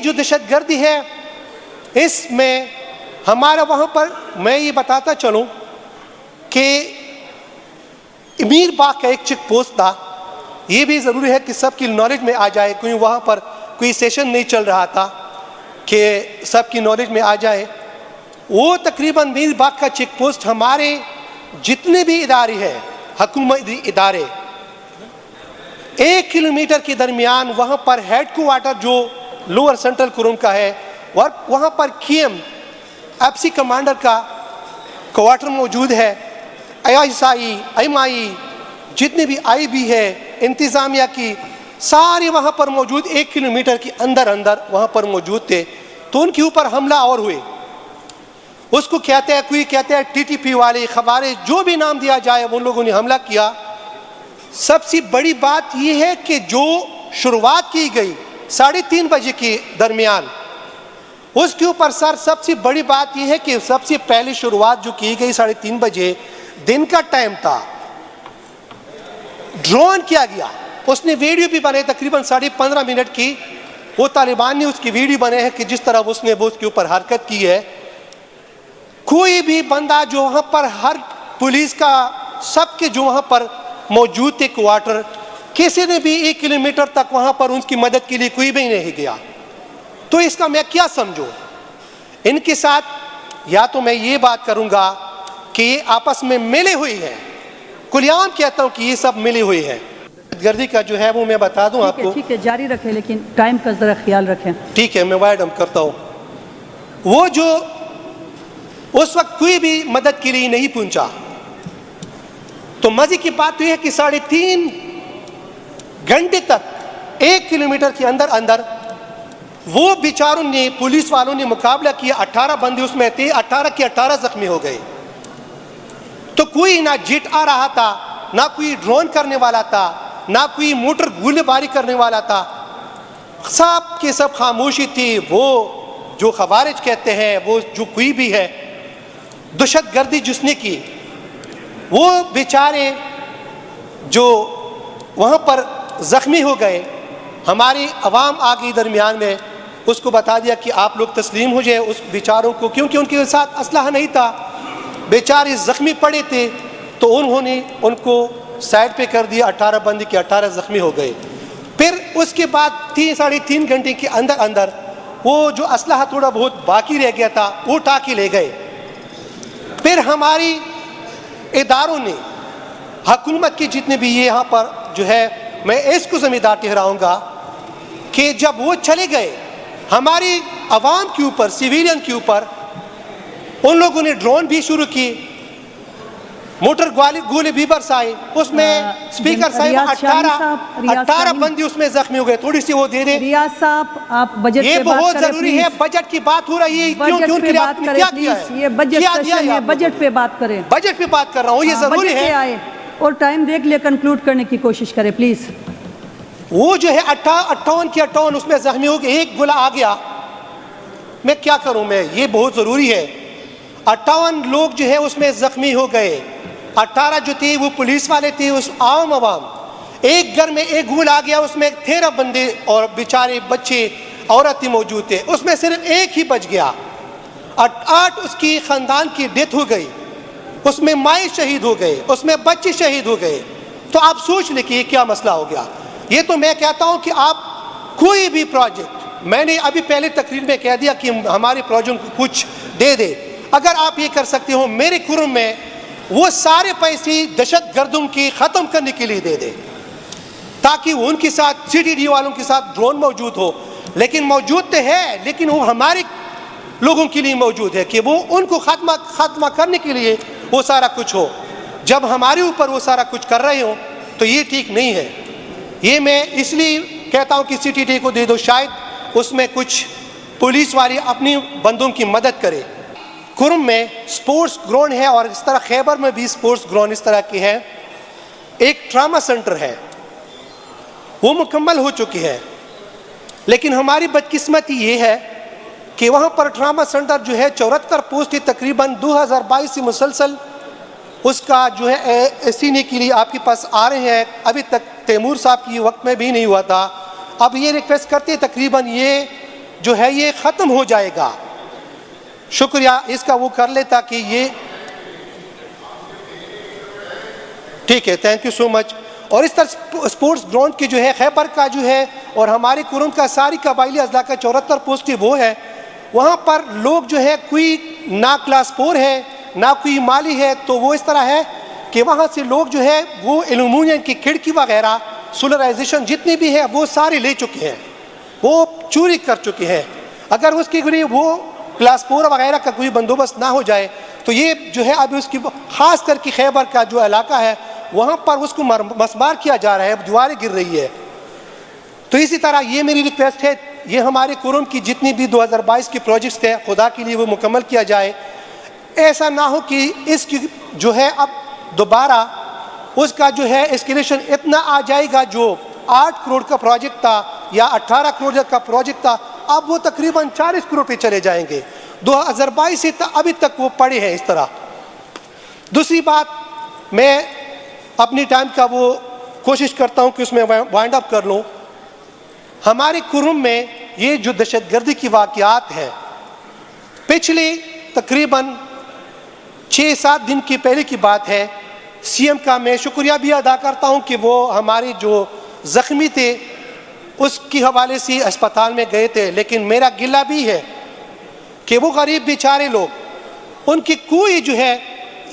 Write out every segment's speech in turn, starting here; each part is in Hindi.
जो दहशतगर्दी है इसमें हमारा वहाँ पर मैं ये बताता चलूँ कि अमीर बाग का एक चेक पोस्ट था। ये भी ज़रूरी है कि सबकी नॉलेज में आ जाए, क्योंकि वहाँ पर कोई सेशन नहीं चल रहा था कि सबकी नॉलेज में आ जाए। वो तकरीबन अमीर बाग का चेक पोस्ट हमारे जितने भी इदारे हैं, हुकूमती इदारे, 1 किलोमीटर के दरमियान वहाँ पर हेड क्वार्टर जो लोअर सेंट्रल कुरुम का है और वहाँ पर KM FC कमांडर का क्वार्टर मौजूद है। ISI MI जितने भी IB है इंतज़ामिया की सारे वहाँ पर मौजूद 1 किलोमीटर के अंदर वहाँ पर मौजूद थे। तो उनके ऊपर हमला और हुए। उसको कहते हैं, कोई कहते हैं TTP वाले, खवारिज, जो भी नाम दिया जाए, उन लोगों ने हमला किया। सबसे बड़ी बात यह है कि जो शुरुआत की गई 3:30 बजे के दरमियान, उसके ऊपर सर सबसे बड़ी बात यह है कि सबसे पहले शुरुआत जो की गई 3:30 बजे, दिन का टाइम था, ड्रोन किया गया। उसने वीडियो भी बने तकरीबन 15.5 मिनट की। वो तालिबान ने उसकी वीडियो बने हैं कि जिस तरह उसने उसके ऊपर हरकत की है। कोई भी बंदा जो वहाँ पर, हर पुलिस का सबके जो वहाँ पर मौजूद थे क्वार्टर, किसी ने भी 1 किलोमीटर तक वहाँ पर उनकी मदद के लिए कोई भी नहीं गया। तो इसका मैं क्या समझूं? इनके साथ या तो मैं ये बात करूँगा कि ये आपस में मिले हुई हैं, कुलियाम कहता हूँ कि ये सब मिले हुए हैं। गर्दी का जो है वो मैं बता दूं आपको। ठीक है, जारी रखें, लेकिन टाइम का जरा ख्याल रखें। ठीक है, मैं वाइड करता हूँ। वो जो उस वक्त कोई भी मदद के लिए नहीं पहुंचा। तो मजे की बात तो यह है कि 3.5 घंटे तक 1 किलोमीटर के अंदर वो बेचारों ने, पुलिस वालों ने मुकाबला किया। 18 बंदे उसमें थे, 18 के 18 जख्मी हो गए। तो कोई ना जेट आ रहा था, ना कोई ड्रोन करने वाला था, ना कोई मोटर गोलीबारी करने वाला था। सब के सब खामोशी थी। वो जो खवारिज कहते हैं, वो जो कोई भी है, दहशतगर्दी जिसने की, वो बेचारे जो वहाँ पर जख्मी हो गए, हमारी अवाम आ गई दरमियान में, उसको बता दिया कि आप लोग तस्लीम हो जाए उस बेचारों को, क्योंकि उनके साथ असलहा नहीं था, बेचारे जख्मी पड़े थे। तो उन्होंने उनको साइड पे कर दिया। 18 बंदे के 18 जख्मी हो गए। फिर उसके बाद 3-3.5 घंटे के अंदर वो जो असलहा थोड़ा बहुत बाकी रह गया था वो उठा के ले गए। फिर हमारी इदारों ने, हुकूमत के जितने भी ये यहाँ पर जो है, मैं इसको जिम्मेदार ठहराऊंगा कि जब वो चले गए, हमारी आवाम के ऊपर, सिविलियन के ऊपर उन लोगों ने ड्रोन भी शुरू की, मोटर गोले भी बरसाए। उसमें स्पीकर साहब 18 बंदी उसमें जख्मी हो गए। थोड़ी सी वो दे दे रियाज साहब, आप बजट ये पे बात बहुत करें, जरूरी है। बजट की बात हो रही है, बजट पे बात करें प्लीज। ये बजट सेशन है, बजट पे बात करें। बजट पे बात कर रहा हूँ, ये जरूरी है। आए और टाइम देख ले, कंक्लूड करने की कोशिश करें प्लीज। वो जो है 58 के 58 उसमें जख्मी हो गए। एक गोला आ गया, मैं क्या करूं? मैं, ये बहुत जरूरी है। 58 लोग जो है उसमें जख्मी हो गए। 18 जो थे वो पुलिस वाले थे, उस आम आवाम। एक घर में एक गोला आ गया, उसमें 13 बंदे और बेचारे बच्चे औरतें मौजूद थे। उसमें सिर्फ एक ही बच गया। 8 उसकी खानदान की डेथ हो गई। उसमें माए शहीद हो गए, उसमें बच्चे शहीद हो गए। तो आप सोच लें कि ये क्या मसला हो गया। ये तो मैं कहता हूं कि आप कोई भी प्रोजेक्ट, मैंने अभी पहले तकरीर में कह दिया कि हमारे प्रोजेक्ट को कुछ दे दे। अगर आप ये कर सकते हो, मेरे कुरुम में वो सारे पैसे दहशतगर्दों की ख़त्म करने के लिए दे दे, ताकि उनके साथ CTD वालों के साथ ड्रोन मौजूद हो। लेकिन मौजूद तो है, लेकिन वो हमारे लोगों के लिए मौजूद है कि वो उनको खात्मा करने के लिए वो सारा कुछ हो। जब हमारे ऊपर वो सारा कुछ कर रहे हो तो ये ठीक नहीं है। ये मैं इसलिए कहता हूँ कि CTD को दे दो, शायद उसमें कुछ पुलिस वाले अपनी बंदों की मदद करे। कुरुम में स्पोर्ट्स ग्राउंड है और इस तरह खैबर में भी स्पोर्ट्स ग्राउंड इस तरह की है। एक ट्रामा सेंटर है, वो मुकम्मल हो चुकी है। लेकिन हमारी बदकिस्मती ये है कि वहाँ पर ट्रामा सेंटर जो है 74 पोस्ट है, तकरीबन 2022 से मुसलसल उसका जो है सीने के लिए आपके पास आ रहे हैं। अभी तक तैमूर साहब की वक्त में भी नहीं हुआ था। अब ये रिक्वेस्ट करते तकरीबन ये जो है ये ख़त्म हो जाएगा। शुक्रिया, इसका वो कर ले ताकि ये ठीक है। Thank you so much. और इस तरह स्पोर्ट्स ग्राउंड की जो है खैबर का जो है और हमारे कुरुम का सारी कबाइली अजला का 74 पोस्ट वो है, वहाँ पर लोग जो है कोई ना क्लास 4 है ना कोई माली है, तो वो इस तरह है कि वहाँ से लोग जो है वो एल्यूमिनियम की खिड़की वगैरह सोलराइजेशन जितनी भी है वो सारे ले चुके हैं, वो चोरी कर चुके हैं। अगर उसकी लिए वो क्लास 4 वगैरह का कोई बंदोबस्त ना हो जाए तो ये जो है अभी उसकी ख़ास करके खैबर का जो इलाका है वहाँ पर उसको मसमार किया जा रहा है, दीवारें गिर रही है। तो इसी तरह ये मेरी रिक्वेस्ट है, ये हमारे कुरुम की जितनी भी 2022 की प्रोजेक्ट्स थे खुदा के लिए वो मुकम्मल किया जाए। ऐसा ना हो कि इसकी जो है अब दोबारा उसका जो है एस्केलेशन इतना आ जाएगा, जो 8 करोड़ का प्रोजेक्ट था या 18 करोड़ का प्रोजेक्ट था, अब वो तकरीबन 40 करोड़ पे चले जाएंगे। 2022 से अभी तक वो पड़े हैं इस तरह। दूसरी बात, मैं अपनी टाइम का वो कोशिश करता हूँ कि उसमें वाइंड अप कर लूँ। हमारे कुरुम में ये जो दहशतगर्दी की वाक़यात हैं, पिछले तकरीबन 6-7 दिन की पहले की बात है, सीएम का मैं शुक्रिया भी अदा करता हूँ कि वो हमारे जो ज़ख्मी थे उसके हवाले से अस्पताल में गए थे। लेकिन मेरा गिला भी है कि वो गरीब बेचारे लोग, उनकी कोई जो है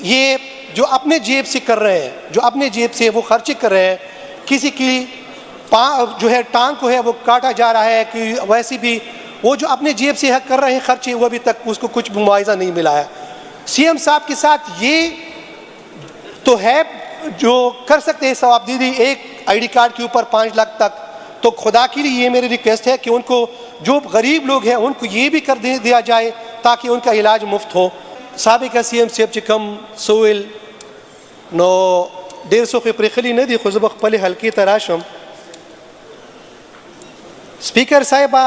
ये जो अपने जेब से कर रहे हैं, जो अपने जेब से वो खर्चे कर रहे हैं, किसी की जो है टांग को है वो काटा जा रहा है कि वैसे भी वो जो अपने जेब से कर रहे हैं खर्चे, वो अभी तक उसको कुछ मुआवजा नहीं मिला है। सीएम साहब के साथ ये तो है जो कर सकते हैं सवाबदीदी एक आईडी कार्ड के ऊपर 5 लाख तक, तो खुदा के लिए ये मेरी रिक्वेस्ट है कि उनको जो गरीब लोग हैं उनको ये भी कर दिया जाए ताकि उनका इलाज मुफ्त हो। साबिका सीएम सेब चिकम सोइल नो 150 के प्रेखली नदी खुजबक पले हल्की तराशम। स्पीकर साहिबा,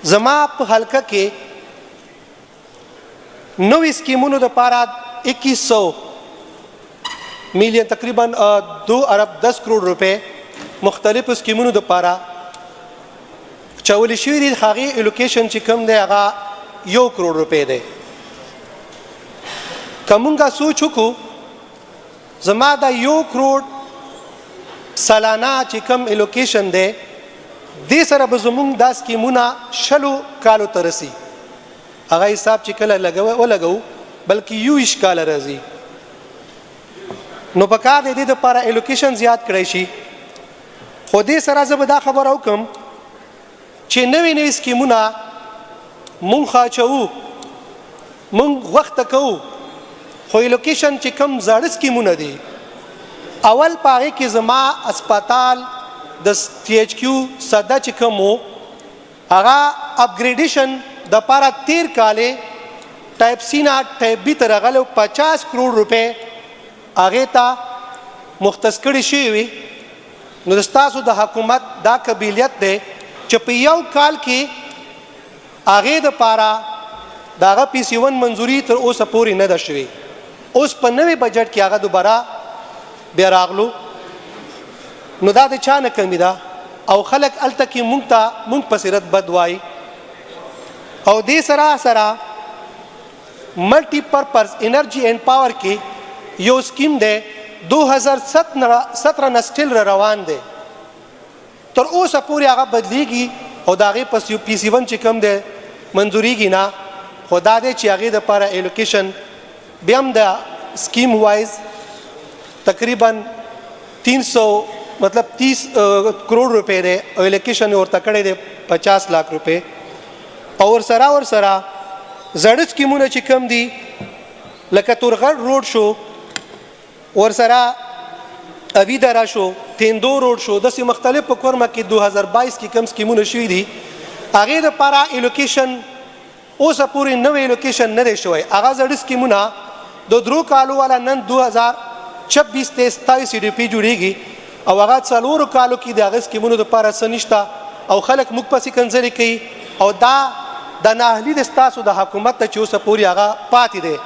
जमा हल्का के 9 स्कीमों द पारा 2100 मिलियन तकरीबन 2 अरब 10 करोड़ रुपए मुख्तलिफ स्कीमों द पारा चौलिशीरी खागी एलोकेशन चिकम दे आगा 1 करोड़ रुपए दे कमुंगा सूचुकु जमा दा 1 करोड़ सालाना चिकम एलोकेशन दे 10 अरब जमुंग 10 स्कीमुना शलु कालो तरसी आगा हिसाब चिकला लगाओ वो लगाओ बल्कि यू इश्काल रजी नो पका दे दे पारा एलोकेशन ज़्यादा कराइशी खुदे सरा ज़बदा खबर आउकम चे नवी स्कीमुना मुंग खाचऊ मुंग वक्त कऊ खो एलोकेशन चिकम ज़ाड़ स्कीमुना दी अवल पागे के जमा अस्पताल द THQ सदा चिकम हो आगा अपग्रेडेशन द पारा 13 काले टाइप सी ना टाइप बी तरगल 50 करोड़ रुपए आगे ता मुख्तस कड़ी शी नुस्तासु द हुकूमत दा कबीलियत दे चपियाव काल की आगे द पारा दागा PC1 मंजूरी तर ओ सपूरी न दशवी उस पन्नवे बजट की आगा दोबारा बेरागलू नुदा दे चा न कमीदा और खलक अल तक की मुंग पसिरत बदवाई और दे सरा सरा मल्टीपर्पज़ एनर्जी एंड पावर की यो स्कीम दे 2017 नस्टिल रवान दे तो ओ सपूरी आगा बदलीगी और दागे पस यू PC1 चिकम दे मंजूरी की ना खुदा दे चियागे द पारा एलोकेशन बेम द स्कीम वाइज तकरीबन 300 मतलब 30 करोड़ रुपए दे एलोकेशन और तकड़े दे 50 लाख रुपए और सरा जड़ स्कीमों ने चिकम दी लकतुरगढ़ रोड शो और सरा अवीदरा शो तेंदो रोड शो दसी मुख्तलिफ पकवर्मा की 2022 की कम स्कीमों ने शुई दी आगे द पारा एलोकेशन ओ सपूरी नवे एलोकेशन न रेशो है आगा जड़ स्कीमों ना दो द्रो कालो वाला नन 2026 से 27 CDP जुड़ेगी और आगा सालोर कालो की दागे स्कीमों ने पारा सनिश्ता और खलक मुकपसी कंजरी की और दा नाहली दस्तासु द हुकूमत चो सपूरी आगा पाती दे